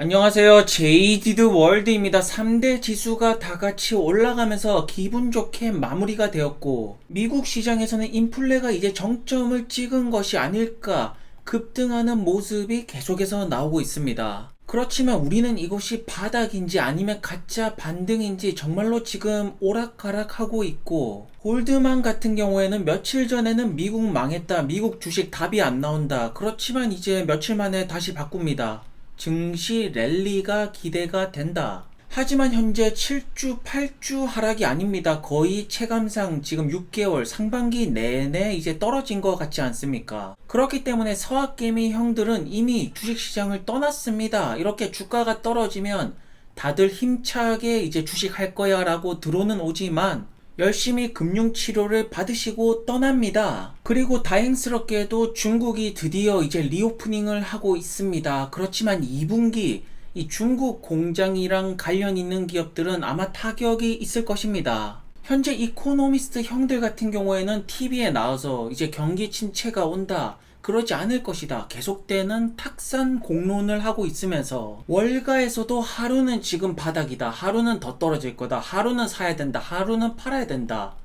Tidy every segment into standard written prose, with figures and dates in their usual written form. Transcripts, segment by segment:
안녕하세요. 제이디드 월드입니다. 3대 지수가 다 같이 올라가면서 기분 좋게 마무리가 되었고, 미국 시장에서는 인플레가 이제 정점을 찍은 것이 아닐까 급등하는 모습이 계속해서 나오고 있습니다. 그렇지만 우리는 이것이 바닥인지 아니면 가짜 반등인지 정말로 지금 오락가락하고 있고, 골드만 같은 경우에는 며칠 전에는 미국 망했다, 미국 주식 답이 안 나온다. 그렇지만 이제 며칠 만에 다시 바꿉니다. 증시 랠리가 기대가 된다. 하지만 현재 7주, 8주 하락이 아닙니다. 거의 체감상 지금 6개월 상반기 내내 이제 떨어진 것 같지 않습니까? 그렇기 때문에 서학개미 형들은 이미 주식시장을 떠났습니다. 이렇게 주가가 떨어지면 다들 힘차게 이제 주식 할 거야 라고 들어는 오지만 열심히 금융치료를 받으시고 떠납니다. 그리고 다행스럽게도 중국이 드디어 이제 리오프닝을 하고 있습니다. 그렇지만 2분기 이 중국 공장이랑 관련 있는 기업들은 아마 타격이 있을 것입니다. 현재 이코노미스트 형들 같은 경우에는 TV에 나와서 이제 경기 침체가 온다, 그러지 않을 것이다, 계속되는 탁산 공론을 하고 있으면서 월가에서도 하루는 지금 바닥이다, 하루는 더 떨어질 거다, 하루는 사야 된다, 하루는 팔아야 된다,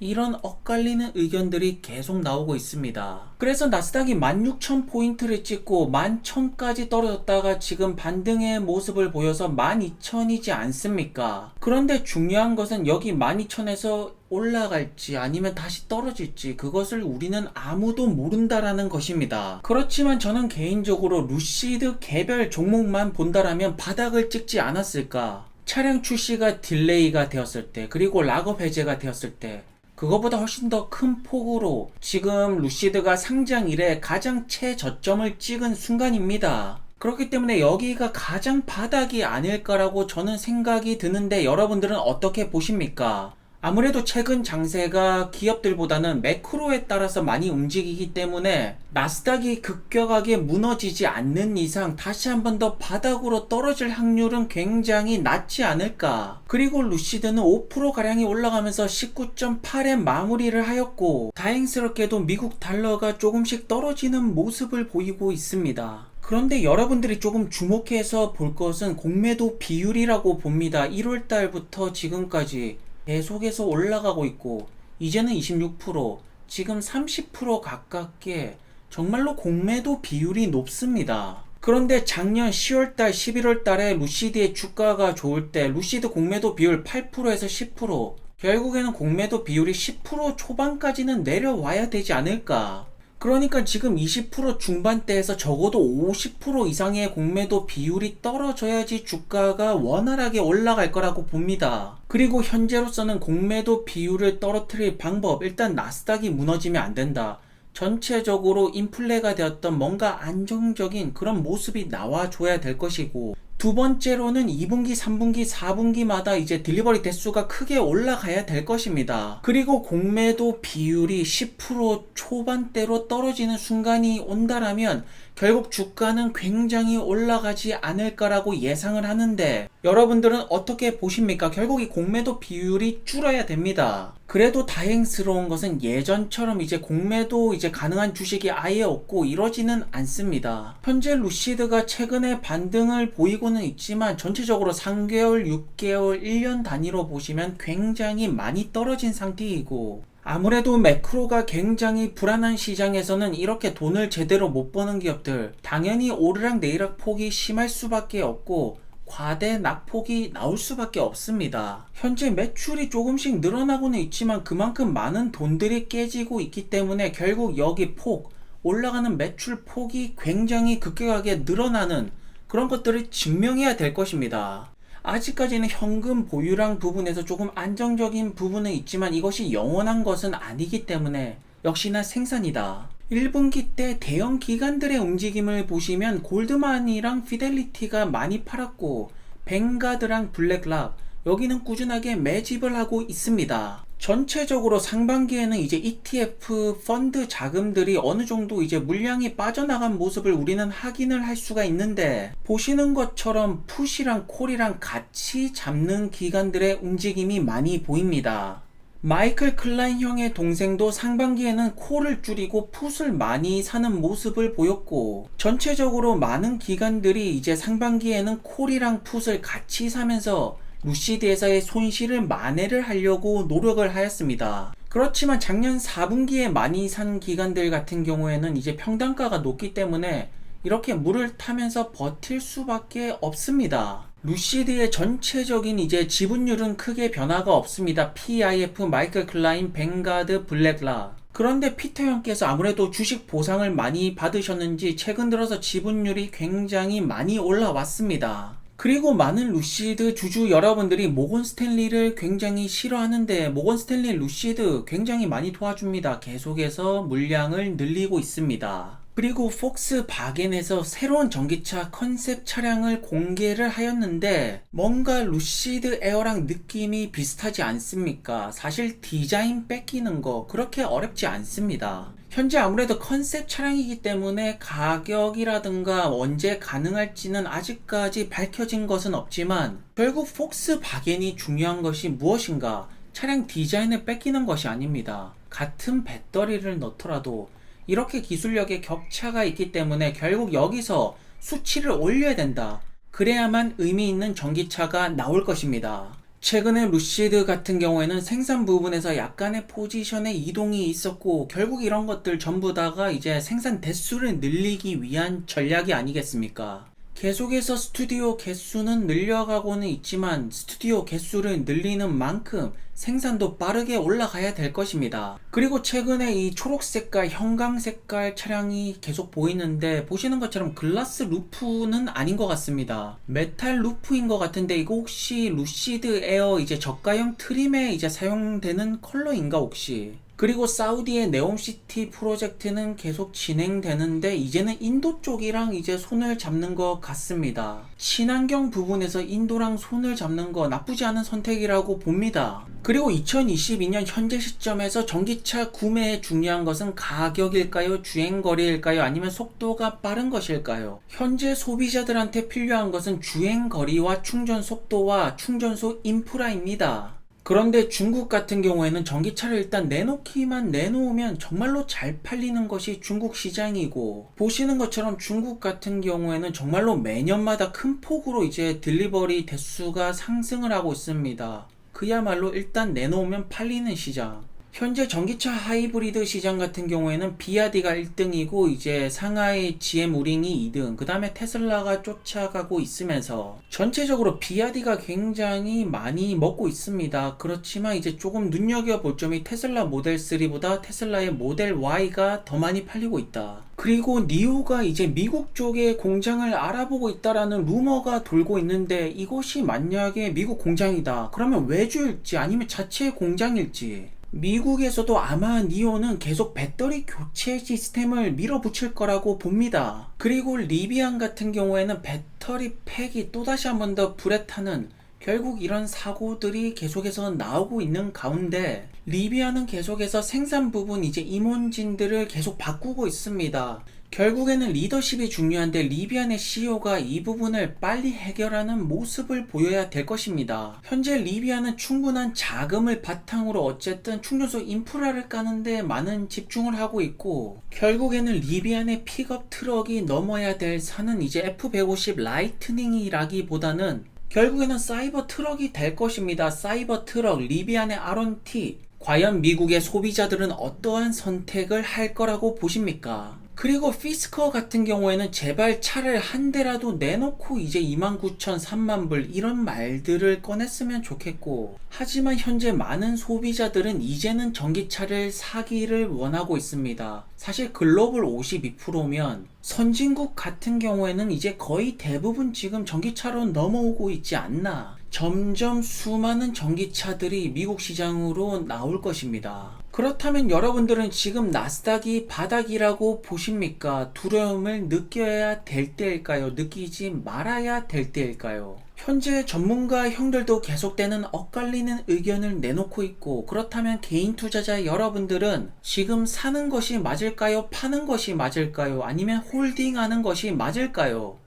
이런 엇갈리는 의견들이 계속 나오고 있습니다. 그래서 나스닥이 16,000포인트를 찍고 11,000까지 떨어졌다가 지금 반등의 모습을 보여서 12,000이지 않습니까? 그런데 중요한 것은 여기 12,000에서 올라갈지 아니면 다시 떨어질지 그것을 우리는 아무도 모른다라는 것입니다. 그렇지만 저는 개인적으로 루시드 개별 종목만 본다라면 바닥을 찍지 않았을까? 차량 출시가 딜레이가 되었을 때, 그리고 락업 해제가 되었을 때, 그거보다 훨씬 더 큰 폭으로 지금 루시드가 상장 이래 가장 최저점을 찍은 순간입니다. 그렇기 때문에 여기가 가장 바닥이 아닐까라고 저는 생각이 드는데, 여러분들은 어떻게 보십니까? 아무래도 최근 장세가 기업들보다는 매크로에 따라서 많이 움직이기 때문에 나스닥이 급격하게 무너지지 않는 이상 다시 한 번 더 바닥으로 떨어질 확률은 굉장히 낮지 않을까. 그리고 루시드는 5%가량이 올라가면서 19.8에 마무리를 하였고, 다행스럽게도 미국 달러가 조금씩 떨어지는 모습을 보이고 있습니다. 그런데 여러분들이 조금 주목해서 볼 것은 공매도 비율이라고 봅니다. 1월달부터 지금까지 계속해서 올라가고 있고, 이제는 26%, 지금 30% 가깝게 정말로 공매도 비율이 높습니다. 그런데 작년 10월달, 11월달에 루시드의 주가가 좋을 때 루시드 공매도 비율 8%에서 10%, 결국에는 공매도 비율이 10% 초반까지는 내려와야 되지 않을까. 그러니까 지금 20% 중반대에서 적어도 50% 이상의 공매도 비율이 떨어져야지 주가가 원활하게 올라갈 거라고 봅니다. 그리고 현재로서는 공매도 비율을 떨어뜨릴 방법, 일단 나스닥이 무너지면 안 된다. 전체적으로 인플레가 되었던 뭔가 안정적인 그런 모습이 나와줘야 될 것이고, 두 번째로는 2분기, 3분기, 4분기마다 이제 딜리버리 대수가 크게 올라가야 될 것입니다. 그리고 공매도 비율이 10% 초반대로 떨어지는 순간이 온다라면 결국 주가는 굉장히 올라가지 않을까라고 예상을 하는데, 여러분들은 어떻게 보십니까? 결국 이 공매도 비율이 줄어야 됩니다. 그래도 다행스러운 것은 예전처럼 이제 공매도 이제 가능한 주식이 아예 없고 이러지는 않습니다. 현재 루시드가 최근에 반등을 보이고는 있지만 전체적으로 3개월, 6개월, 1년 단위로 보시면 굉장히 많이 떨어진 상태이고, 아무래도 매크로가 굉장히 불안한 시장에서는 이렇게 돈을 제대로 못 버는 기업들 당연히 오르락 내리락 폭이 심할 수밖에 없고 과대 낙폭이 나올 수밖에 없습니다. 현재 매출이 조금씩 늘어나고는 있지만 그만큼 많은 돈들이 깨지고 있기 때문에 결국 여기 폭, 올라가는 매출 폭이 굉장히 급격하게 늘어나는 그런 것들을 증명해야 될 것입니다. 아직까지는 현금 보유량 부분에서 조금 안정적인 부분은 있지만 이것이 영원한 것은 아니기 때문에 역시나 생산이다. 1분기 때 대형 기관들의 움직임을 보시면 골드만이랑 피델리티가 많이 팔았고, 뱅가드랑 블랙락 여기는 꾸준하게 매집을 하고 있습니다. 전체적으로 상반기에는 이제 ETF 펀드 자금들이 어느 정도 이제 물량이 빠져나간 모습을 우리는 확인을 할 수가 있는데, 보시는 것처럼 풋이랑 콜이랑 같이 잡는 기관들의 움직임이 많이 보입니다. 마이클 클라인 형의 동생도 상반기에는 콜을 줄이고 풋을 많이 사는 모습을 보였고, 전체적으로 많은 기관들이 이제 상반기에는 콜이랑 풋을 같이 사면서 루시드에서의 손실을 만회를 하려고 노력을 하였습니다. 그렇지만 작년 4분기에 많이 산 기관들 같은 경우에는 이제 평단가가 높기 때문에 이렇게 물을 타면서 버틸 수밖에 없습니다. 루시드의 전체적인 이제 지분율은 크게 변화가 없습니다. PIF, 마이클 클라인, 뱅가드, 블랙락. 그런데 피터 형께서 아무래도 주식 보상을 많이 받으셨는지 최근 들어서 지분율이 굉장히 많이 올라왔습니다. 그리고 많은 루시드 주주 여러분들이 모건 스탠리를 굉장히 싫어하는데, 모건 스탠리 루시드 굉장히 많이 도와줍니다. 계속해서 물량을 늘리고 있습니다. 그리고 폭스바겐에서 새로운 전기차 컨셉 차량을 공개를 하였는데, 뭔가 루시드 에어랑 느낌이 비슷하지 않습니까? 사실 디자인 뺏기는 거 그렇게 어렵지 않습니다. 현재 아무래도 컨셉 차량이기 때문에 가격이라든가 언제 가능할지는 아직까지 밝혀진 것은 없지만, 결국 폭스바겐이 중요한 것이 무엇인가? 차량 디자인을 뺏기는 것이 아닙니다. 같은 배터리를 넣더라도 이렇게 기술력의 격차가 있기 때문에 결국 여기서 수치를 올려야 된다. 그래야만 의미 있는 전기차가 나올 것입니다. 최근에 루시드 같은 경우에는 생산 부분에서 약간의 포지션의 이동이 있었고, 결국 이런 것들 전부 다가 이제 생산 대수를 늘리기 위한 전략이 아니겠습니까? 계속해서 스튜디오 개수는 늘려가고는 있지만 스튜디오 개수를 늘리는 만큼 생산도 빠르게 올라가야 될 것입니다. 그리고 최근에 이 초록색깔, 형광색깔 차량이 계속 보이는데, 보시는 것처럼 글라스 루프는 아닌 것 같습니다. 메탈 루프인 것 같은데, 이거 혹시 루시드 에어 이제 저가형 트림에 이제 사용되는 컬러인가 혹시? 그리고 사우디의 네옴시티 프로젝트는 계속 진행되는데, 이제는 인도 쪽이랑 이제 손을 잡는 것 같습니다. 친환경 부분에서 인도랑 손을 잡는 거 나쁘지 않은 선택이라고 봅니다. 그리고 2022년 현재 시점에서 전기차 구매에 중요한 것은 가격일까요? 주행거리일까요? 아니면 속도가 빠른 것일까요? 현재 소비자들한테 필요한 것은 주행거리와 충전 속도와 충전소 인프라입니다. 그런데 중국 같은 경우에는 전기차를 일단 내놓기만 내놓으면 정말로 잘 팔리는 것이 중국 시장이고, 보시는 것처럼 중국 같은 경우에는 정말로 매년마다 큰 폭으로 이제 딜리버리 대수가 상승을 하고 있습니다. 그야말로 일단 내놓으면 팔리는 시장. 현재 전기차 하이브리드 시장 같은 경우에는 비아디가 1등이고 이제 상하이 GM 우링이 2등, 그 다음에 테슬라가 쫓아가고 있으면서 전체적으로 비아디가 굉장히 많이 먹고 있습니다. 그렇지만 이제 조금 눈여겨볼 점이 테슬라 모델 3보다 테슬라의 모델 Y가 더 많이 팔리고 있다. 그리고 니오가 이제 미국 쪽에 공장을 알아보고 있다라는 루머가 돌고 있는데, 이곳이 만약에 미국 공장이다 그러면 외주일지 아니면 자체 공장일지, 미국에서도 아마 니오는 계속 배터리 교체 시스템을 밀어붙일 거라고 봅니다. 그리고 리비안 같은 경우에는 배터리 팩이 또다시 한 번 더 불에 타는, 결국 이런 사고들이 계속해서 나오고 있는 가운데, 리비안은 계속해서 생산 부분 이제 임원진들을 계속 바꾸고 있습니다. 결국에는 리더십이 중요한데, 리비안의 CEO가 이 부분을 빨리 해결하는 모습을 보여야 될 것입니다. 현재 리비안은 충분한 자금을 바탕으로 어쨌든 충전소 인프라를 까는데 많은 집중을 하고 있고, 결국에는 리비안의 픽업 트럭이 넘어야 될 산은 이제 F150 라이트닝이라기보다는 결국에는 사이버 트럭이 될 것입니다. 사이버 트럭, 리비안의 R1T. 과연 미국의 소비자들은 어떠한 선택을 할 거라고 보십니까? 그리고 피스커 같은 경우에는 제발 차를 한 대라도 내놓고 이제 29,000, 30,000불 이런 말들을 꺼냈으면 좋겠고, 하지만 현재 많은 소비자들은 이제는 전기차를 사기를 원하고 있습니다. 사실 글로벌 52%면 선진국 같은 경우에는 이제 거의 대부분 지금 전기차로 넘어오고 있지 않나. 점점 수많은 전기차들이 미국 시장으로 나올 것입니다. 그렇다면 여러분들은 지금 나스닥이 바닥이라고 보십니까? 두려움을 느껴야 될 때일까요? 느끼지 말아야 될 때일까요? 현재 전문가 형들도 계속되는 엇갈리는 의견을 내놓고 있고, 그렇다면 개인 투자자 여러분들은 지금 사는 것이 맞을까요? 파는 것이 맞을까요? 아니면 홀딩하는 것이 맞을까요?